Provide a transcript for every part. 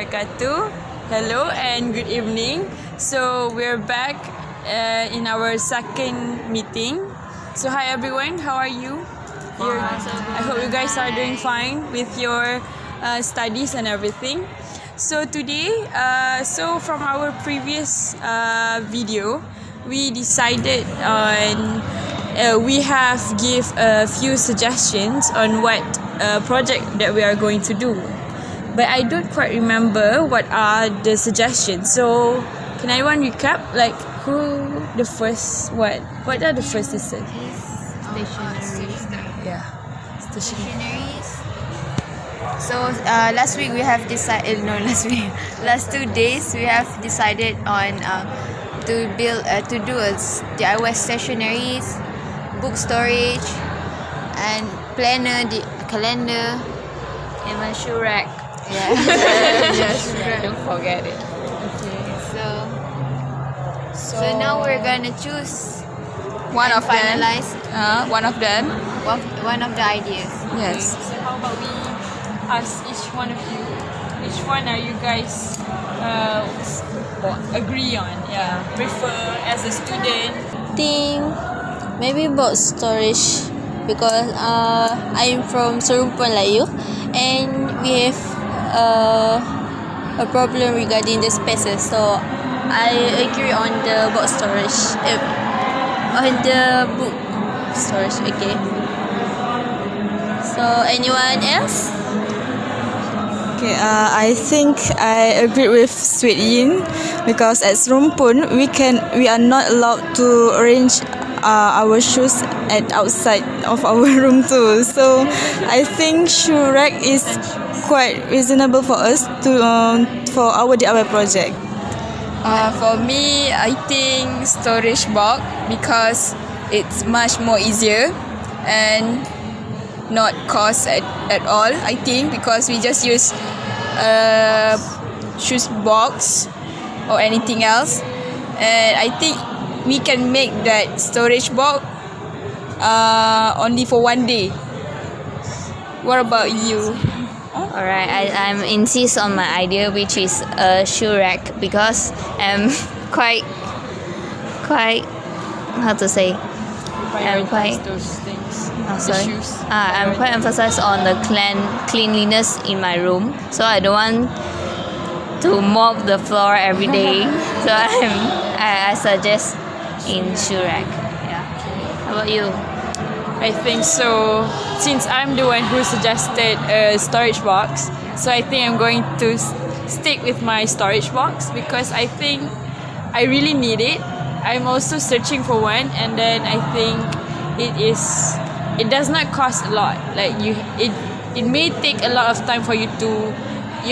wabarakatuh. Hello and good evening. So we're back in our second meeting. So hi everyone, how are you? I hope you guys are doing fine with your studies and everything. So today, from our previous video, we decided on we have give a few suggestions on what project that we are going to do, but I don't quite remember what are the suggestions. So can anyone recap, like who the first, what are the first suggestions? Stationaries. So last week we have decided, last 2 days we have decided on to do a DIY stationaries, book storage, and planner, the calendar, and my shoe rack. Yeah. Don't forget it. Okay. So now we're gonna choose One of finalize one of them. one of the ideas. Yes. So how about we ask each one of you, which one are you guys agree on? Yeah, prefer as a student. Think maybe about storage, because I'm from Serumpan like you, and we have a problem regarding the spaces. So I agree on the book storage, on the book storage. Okay. So anyone else? Okay, I think I agree with Sweet Yin, because at Serumpun we are not allowed to arrange our shoes at outside of our room too. So I think shoe rack is quite reasonable for us to for our DIY project. For me, I think storage box, because it's much more easier and not cost at all. I think because we just use shoes box or anything else, and I think we can make that storage box only for 1 day. What about you? Alright, I'm insist on my idea, which is a shoe rack, because I'm quite how to say. I'm quite those things. sorry. Shoes. I'm quite emphasized on the cleanliness in my room, so I don't want to mop the floor every day. So I suggest in shoe rack. Yeah. How about you? I think so. Since I'm the one who suggested a storage box, so I think I'm going to stick with my storage box, because I think I really need it. I'm also searching for one, and then I think it does not cost a lot. Like it may take a lot of time for you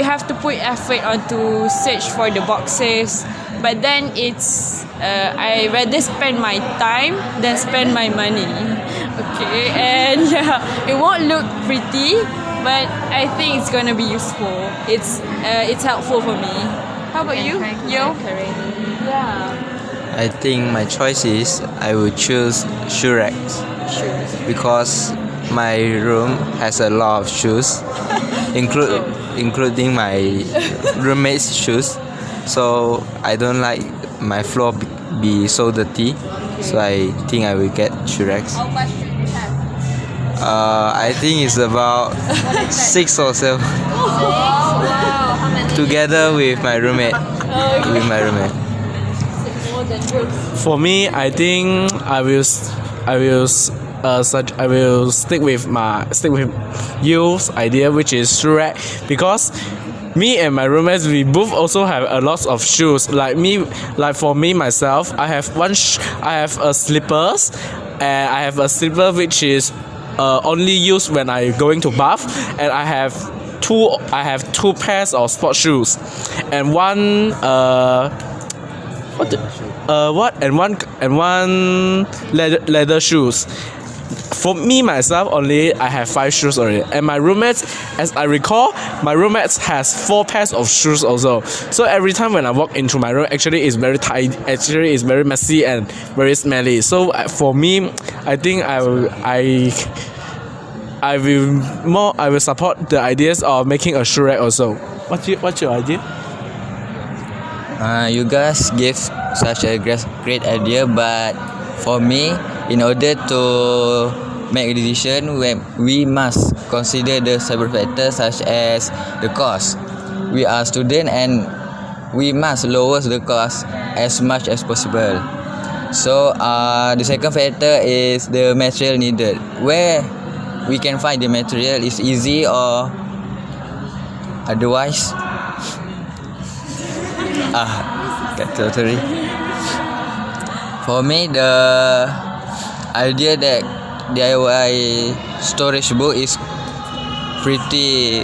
have to put effort on to search for the boxes, but then it's I rather spend my time than spend my money. Okay, and yeah, it won't look pretty, but I think it's gonna be useful. It's helpful for me. How about you, Yo? Yeah. I think my choice is I will choose shoe racks, because my room has a lot of shoes, including my roommate's shoes. So I don't like my floor be so dirty. So I think I will get shoe racks. How much should you have? I think it's about 6 or 7. Wow, how many? Together with my roommate. For me, I think I will stick with Yew's idea, which is shoe rack, because me and my roommates, we both also have a lot of shoes. For me myself, I have a slippers, and I have a slipper which is only used when I going to bath, and I have two pairs of sports shoes, and one leather shoes. For me myself, only I have 5 shoes already, and my roommates, as I recall, my roommates has 4 pairs of shoes also. So every time when I walk into my room, actually it's very tidy, actually it's very messy and very smelly. So for me, I think I will support the ideas of making a shoe rack also. What's your idea? You guys gave such a great idea, but for me, in order to make a decision, we must consider the several factors such as the cost. We are students and we must lower the cost as much as possible. So the second factor is the material needed. Where we can find the material is easy or otherwise. Totally. For me, the idea that DIY storage book is pretty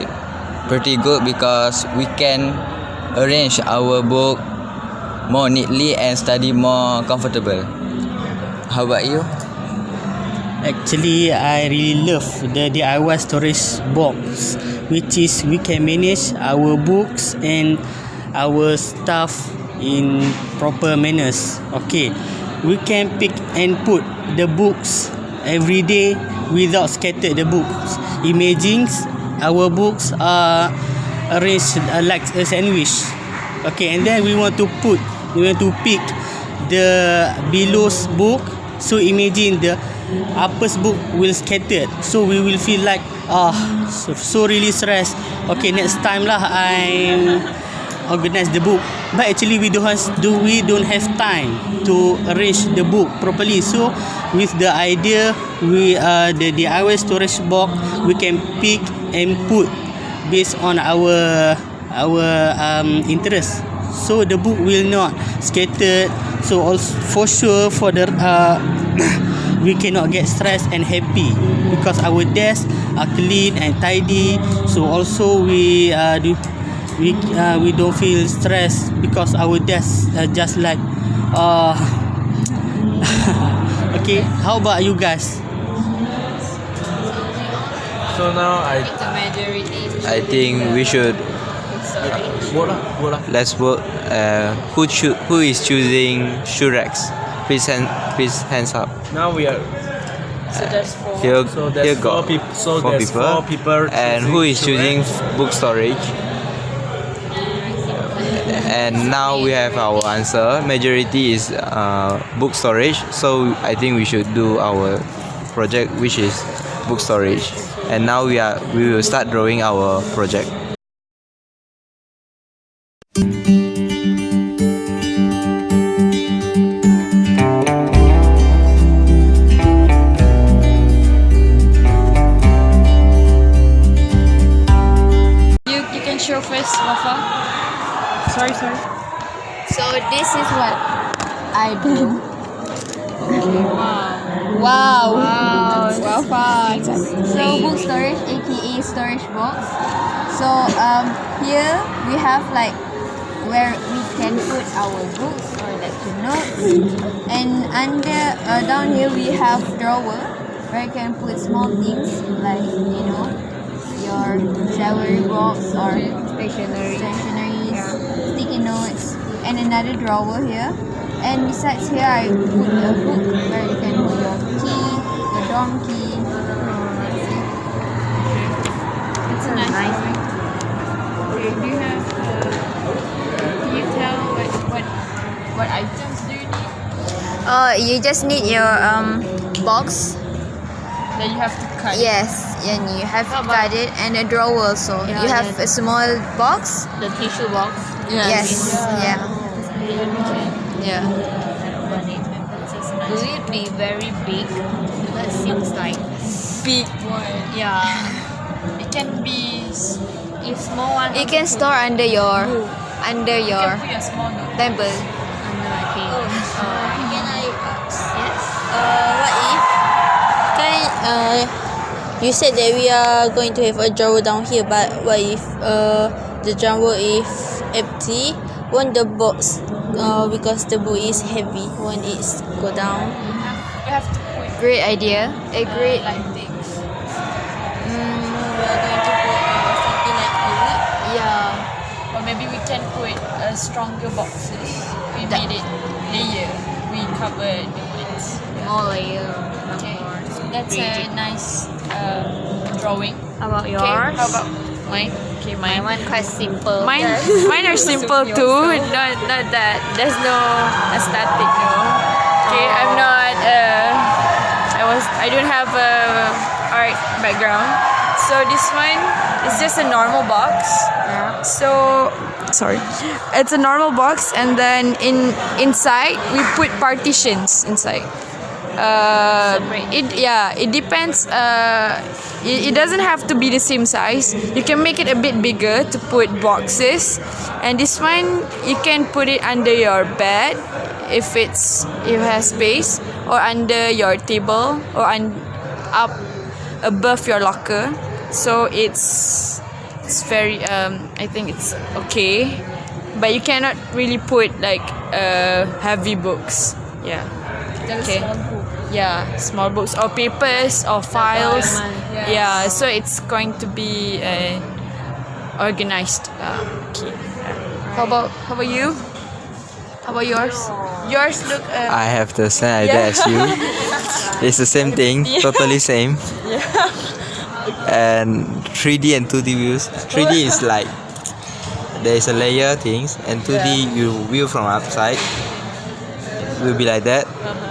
good because we can arrange our book more neatly and study more comfortable. How about you? Actually, I really love the DIY storage box, which is we can manage our books and our stuff in proper manners. Okay, we can pick and put the books every day without scatter the books. Imagine our books are arranged like a sandwich. Okay, and then we want to pick the below's book. So imagine the upper's book will scatter. So we will feel like so really stressed. Okay, next time lah I organize the book. But actually we don't have time to arrange the book properly. So with the idea the DIY storage box, we can pick and put based on our interest. So the book will not scattered. So also for sure for the we cannot get stressed and happy because our desks are clean and tidy. So also we don't feel stressed because our desks are just like okay. How about you guys? So now I think we should let's vote. Who is choosing shoe racks? Please hands up. now we are. So there's 4. Here got four people. And who is choosing book storage? And now we have our answer. Majority is book storage. So I think we should do our project, which is book storage. And now we will start drawing our project. You can show first, WAFA. Sorry. So this is what I do. Wow. Wow. So book storage, aka storage box. So here we have like where we can put our books or lecture notes, and under down here we have drawer where you can put small things like your jewelry box or stationeries, sticky notes, and another drawer here. And besides here, I put a book where you can put your key, your dorm key. It's a nice one. Okay, do you have? Can you tell what items do you need? You just need your box. That you have to cut. Yes, and you have to cut it, and a drawer also. Yeah, You have a small box. The tissue box. Yes. Yeah. Will it be very big? That seems like Big one. yeah. It can be. If small one, You can store under your You can put your small note. table. under my thing. Can I ask? Yes. What if you said that we are going to have a drawer down here, but what if the drawer is empty? Won't the box because the book is heavy, won't it go down? You have to put Great idea. A great. like things. We are going to put something like wood. Yeah. Or maybe we can put stronger boxes. We made it layer. We covered the ones. More layer. Okay. More That's a nice drawing. How about yours? Okay, how about mine? Okay, My one quite simple. Mine are simple too. Not that. There's no aesthetic. No. Okay, I'm not. I don't have a art background. So this one is just a normal box. Yeah. So sorry, it's a normal box, and then inside we put partitions inside. It depends. It doesn't have to be the same size. You can make it a bit bigger to put boxes, and this one you can put it under your bed if it has space, or under your table, or up above your locker. So it's very I think it's okay, but you cannot really put like heavy books. Yeah. Okay. Yeah, small books or papers or files. Yeah, so it's going to be organized. Okay. How about you? How about yours? Yours look. I have the same idea as you. It's the same thing, totally same. And 3D and 2D views. 3D is like there is a layer things, and 2D you view from outside. Will be like that.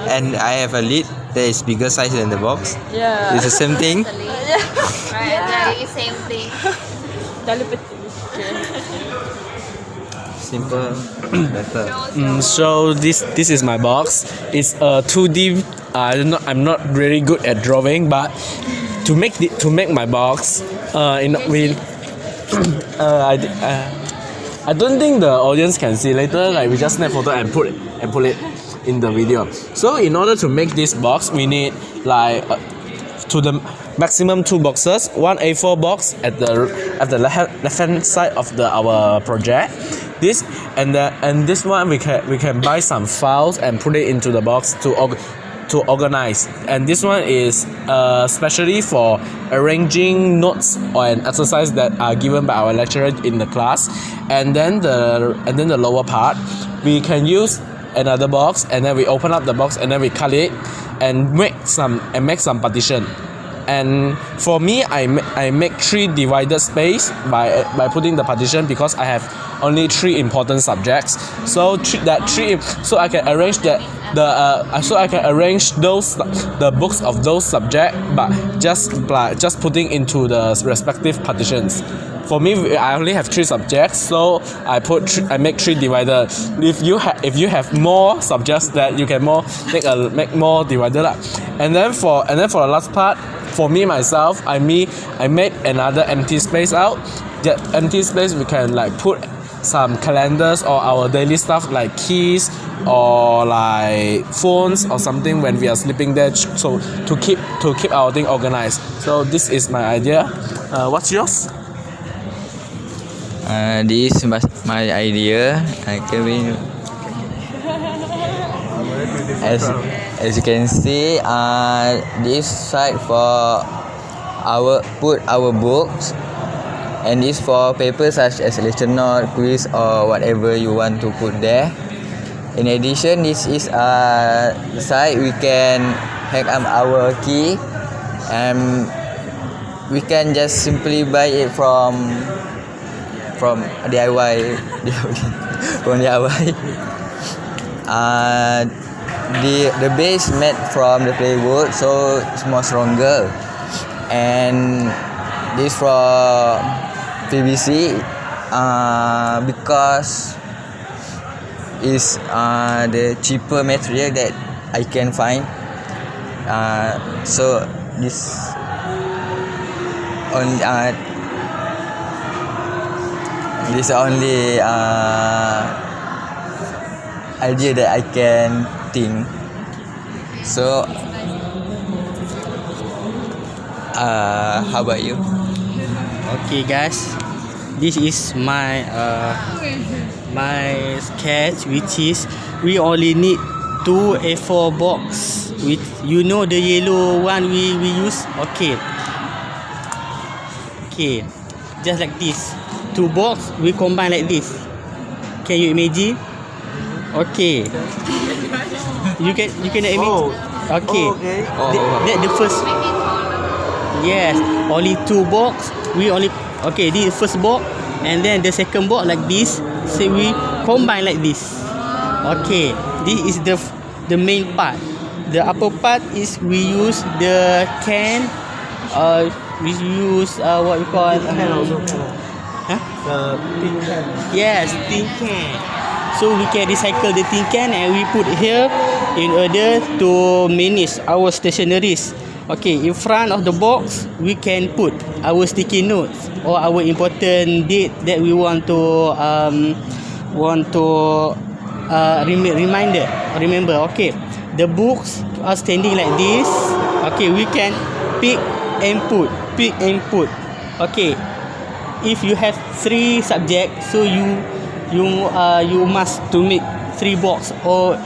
And I have a lid that is bigger size than the box. Yeah. It's the same thing. Right, same thing. Simple, better. So this is my box. It's a 2D. I'm not really good at drawing, but to make my box, I don't think the audience can see. Later, like we just snap photo and put it in the video. So in order to make this box, we need like to the maximum 2 boxes, one A4 box at the left hand side of our project. This and this one we can buy some files and put it into the box to organize. And this one is specially for arranging notes or an exercise that are given by our lecturer in the class. And then the lower part we can use another box, and then we open up the box, and then we cut it and make some partition. And for me, I make 3 divided space by putting the partition, because I have only 3 important subjects. So so I can arrange the books of those subjects, but just putting into the respective partitions. For me, I only have 3 subjects, so I make 3 divider. If you have more subjects, that you can make more divider. And then for the last part, for me myself, I made another empty space out. That empty space we can like put some calendars or our daily stuff like keys or like phones or something when we are sleeping there. So to keep our thing organized. So this is my idea. What's yours? This is my idea. As you can see, this side for put our books, and this for papers such as lecture note, quiz, or whatever you want to put there. In addition, this is the side we can hang up our key, and we can just simply buy it from DIY. From DIY. The base made from the plywood, so it's more stronger. And this from PVC, because it's the cheaper material that I can find. So this only idea that I can think. So how about you? Okay guys, this is my sketch, which is we only need 2 A4 box with, you know, the yellow one we use. Okay, just like this, 2 box we combine like this. Can you imagine? Okay, you can imagine. Okay, okay. That the first. Yes, only 2 box. We only okay. This is first box, and then the second box like this. So we combine like this. Okay, this is the main part. The upper part is we use the can. We use what we call huh? Tin can. Yes, tin can. So we can recycle the tin can and we put here in order to manage our stationaries. Okay, in front of the box we can put our sticky notes or our important date that we want to remember. Okay, the books are standing like this. Okay, we can pick and put. Okay, if you have 3 subjects, so you must to make 3 box, or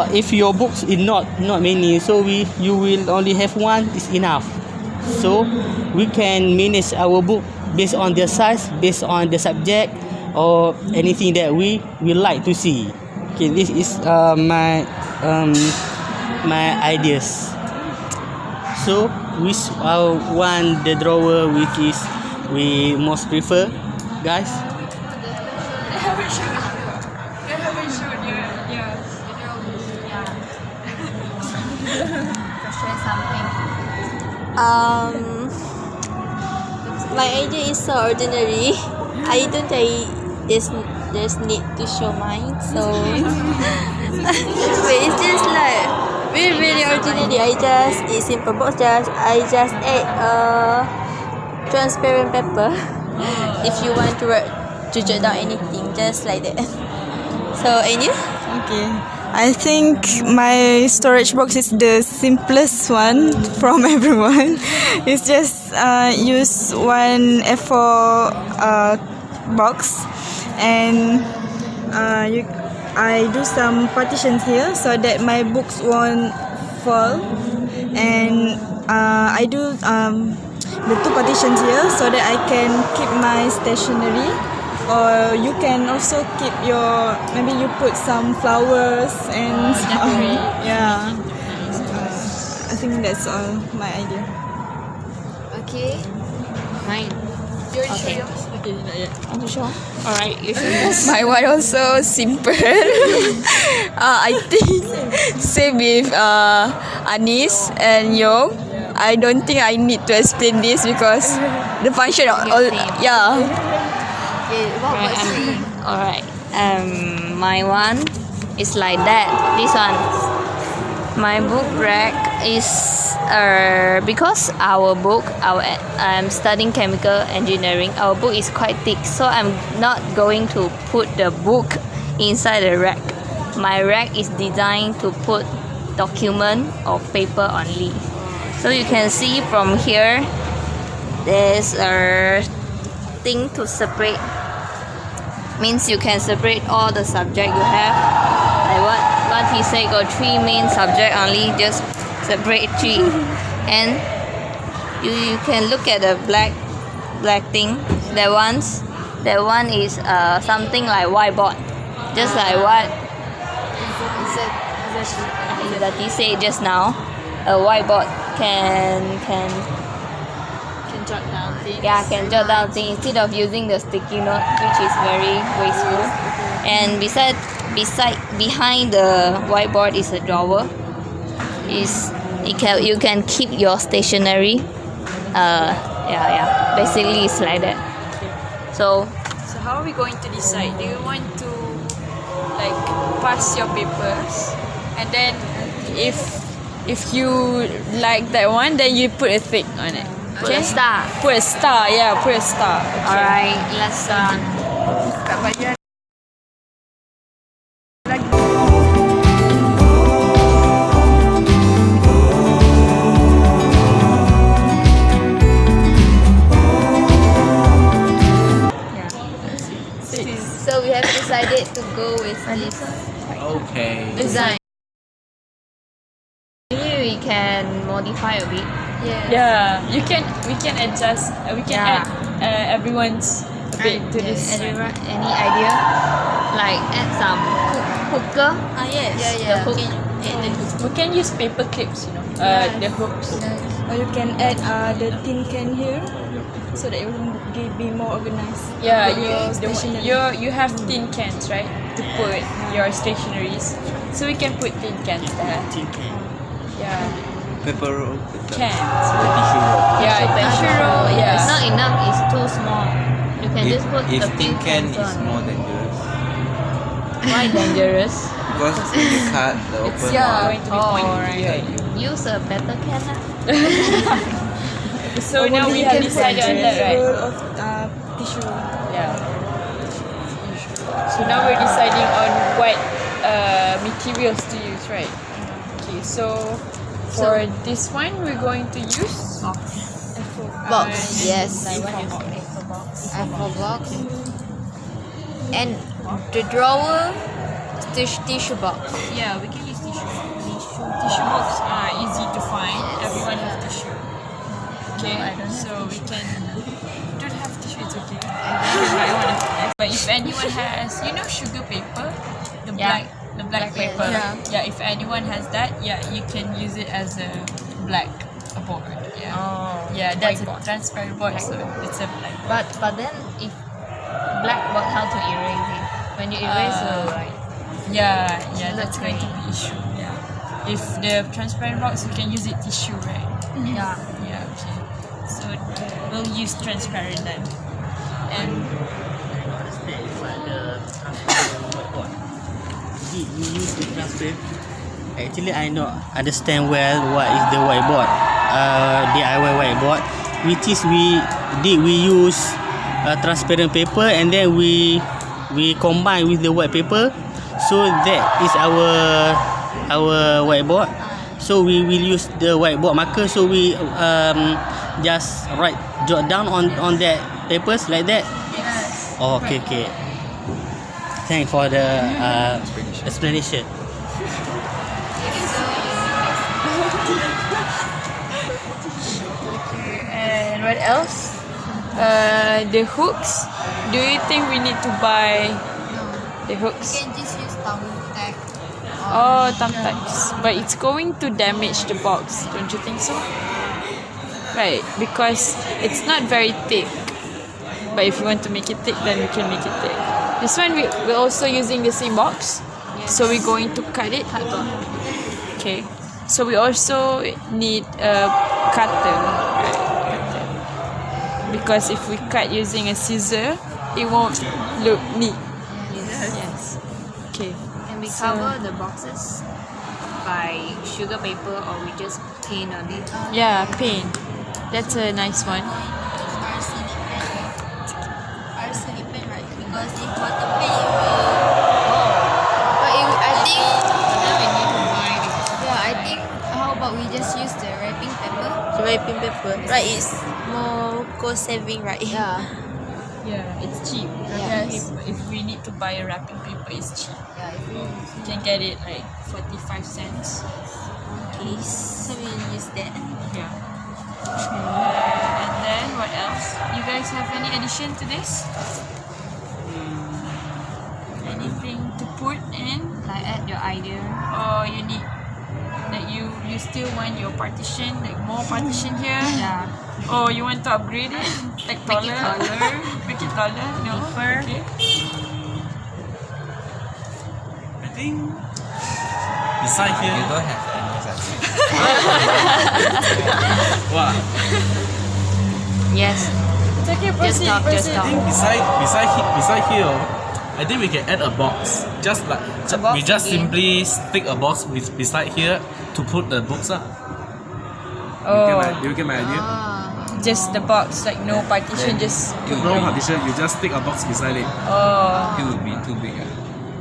if your books is not many, so you will only have 1 is enough. So we can manage our book based on their size, based on the subject, or anything that we like to see. Okay, this is my ideas. So which one the drawer which is we most prefer, guys? My idea is so ordinary. I don't think there's need to show mine. So but it's just like very ordinary. It's simple box. I just add transparent paper. If you want to jot down anything, just like that. So, and you? Okay. I think my storage box is the simplest one from everyone. It's just use one A4 box, and I do some partitions here so that my books won't fall, and I do the 2 partitions here so that I can keep my stationery. Or you can also keep your, maybe you put some flowers and yeah. I think that's all my idea. Okay. Mine. Okay. Okay, not yet. Alright, you show this. My one also simple. I think same with Anis and Yong. I don't think I need to explain this because the function all yeah. Okay, what about you? Alright. My one is like that. This one. My book rack is because I'm studying chemical engineering. Our book is quite thick, so I'm not going to put the book inside the rack. My rack is designed to put document or paper only. So you can see from here, there's a thing to separate. Means you can separate all the subject you have. Like what he said, got 3 main subject only, just separate 3. And you can look at the black thing. That one is something like whiteboard, just like what IZZATTY said just now. A whiteboard can Jot down things. Yeah, can jot down things instead of using the sticky note, which is very wasteful. And behind the whiteboard is a drawer. You can keep your stationery. Basically it's like that. So how are we going to decide? Do you want to like pass your papers, and then if you like that one, then you put a tick on it. put a star. Put a star, yeah, put a star. Okay. Alright, let's start. So we have decided to go with this Okay. design. Maybe we can modify a bit. Yeah, we can adjust. We can add everyone's a bit to this. Everyone, any idea? Like add some hooker. Yes. Yeah. The hook. We can use paper clips, the hooks. Or you can add the tin can here, so that it will be more organized. Yeah, With your stationery. you have tin cans, right? To put your stationaries. So we can put tin cans there. Yeah, Paper roll. cans. Tissue roll. Yeah, tissue roll. It's Yeah. not enough, it's too small. You can just put If the tin pink can cans is on. more dangerous Why dangerous? because when you cut the open Yeah, part, going to be pointy, yeah, right? Use a better can lah. So now we have decided on that, right? Roll of tissue. Yeah. So now we're deciding on what materials to use, right? Okay, so for this one, we're going to use Box, yes. A4 box. And the drawer, tissue box. Yeah, we can use tissue. Tissue box are easy to find. Everyone have tissue. Okay, so we can. You don't have tissue, it's okay. You can buy one after this. But if anyone has, you know, sugar paper, the Yeah. black paper. Yeah. If anyone has that, yeah, you can use it as a black board. Yeah. Oh. Yeah, that's a transparent board, so it's a black. But then if blackboard, how to erase it? When you erase, like Yeah, that's going to be issue. Yeah. If the transparent box, you can use it tissue, right? yeah. Yeah, okay. So we'll use transparent then. And We use the transparent. Actually, I not understand well what is the whiteboard. DIY whiteboard, which is we use transparent paper and then we combine with the white paper, so that is our whiteboard. So we will use the whiteboard marker. So we just jot down on that papers like that. Oh, okay. Thanks for the explanation. and what else? The hooks. Do you think we need to buy the hooks? You can just use thumbtack. Oh, thumbtacks. But it's going to damage the box, don't you think so? Right, because it's not very thick. But if you want to make it thick, then we can make it thick. This one, we're also using the same box. So we're going to cut it. Okay. So we also need a cutter. Right, cutter. Because if we cut using a scissor, it won't look neat. Yes. Okay. And we cover the boxes by sugar paper, or we just paint on it. Yeah, paint. That's a nice one. Arsenic pen, right? Because if water pen, it will. But I think. Then we need to buy it. Yeah, I think. How about we just use the wrapping paper? Wrapping paper. Right, it's more cost saving, right? Yeah. Yeah, it's cheap. Yes. If we need to buy a wrapping paper, it's cheap. Yeah. If we You can get it like 45 cents. Okay, so we'll use that. Yeah. And then what else? You guys have any addition to this? Anything to put in? Like add your idea. Or you need that you still want your partition, like more partition here? Yeah. Or you want to upgrade it? Like taller? Make it taller? No? Okay. I think beside you here, don't have any such thing. wow. Yes. It's okay, Just proceed, talk. proceed. I think beside here, I think we can add a box. Just like box we just again. simply stick a box beside here to put the books up. Oh, You get my idea? just the box, like no partition, just... No partition, you just stick a box beside it. Oh, It would be too big.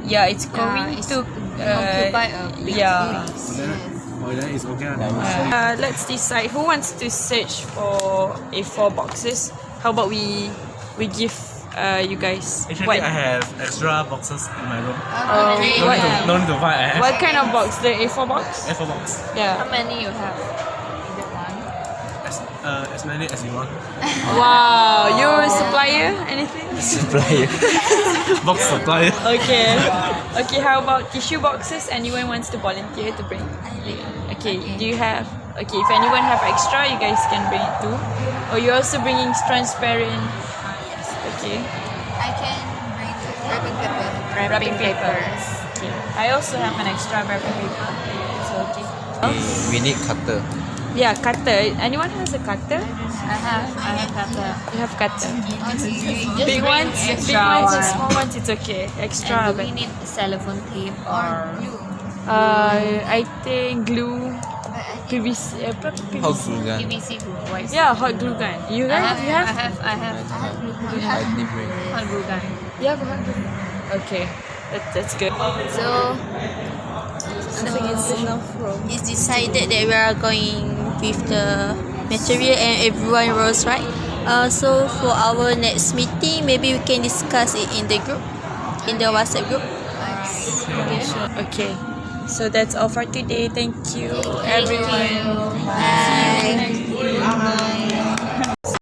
yeah, it's going it's to... occupy a big yeah. Then it's okay. Let's decide who wants to search for A4 boxes. How about we give you guys Actually, I have extra boxes in my room. what, No need to buy. I have what kind of box? The A4 box? A4 box. How Yeah. many you have? Either one. As many as you want. Wow, you're a supplier? Anything? Supplier. Box supplier. Okay. Okay, how about tissue boxes? Anyone wants to volunteer to bring? Okay, do you have Okay, if anyone have extra, you guys can bring it too. Or you're also bringing transparent. Okay. I can bring wrapping paper. Wrapping paper. Okay. I also have an extra wrapping paper. So okay. We need cutter. Yeah, cutter. Anyone has a cutter? I have cutter. You have cutter. Just Big bring ones, big extra ones and one. small ones, it's okay. Extra. And do But we need cellophane tape or I think glue, PVC, apa Hot PVC? glue gun. PVC glue? What is Yeah, hot glue gun. You I guys, have, you have? I have I need bring. hot glue gun. You have a hot glue gun. Okay, that's good. So It's decided that we are going with the material and everyone rows, right? So for our next meeting, maybe we can discuss it in the group, in the WhatsApp group. Okay, so that's all for today. Thank you, everyone. Bye. Bye.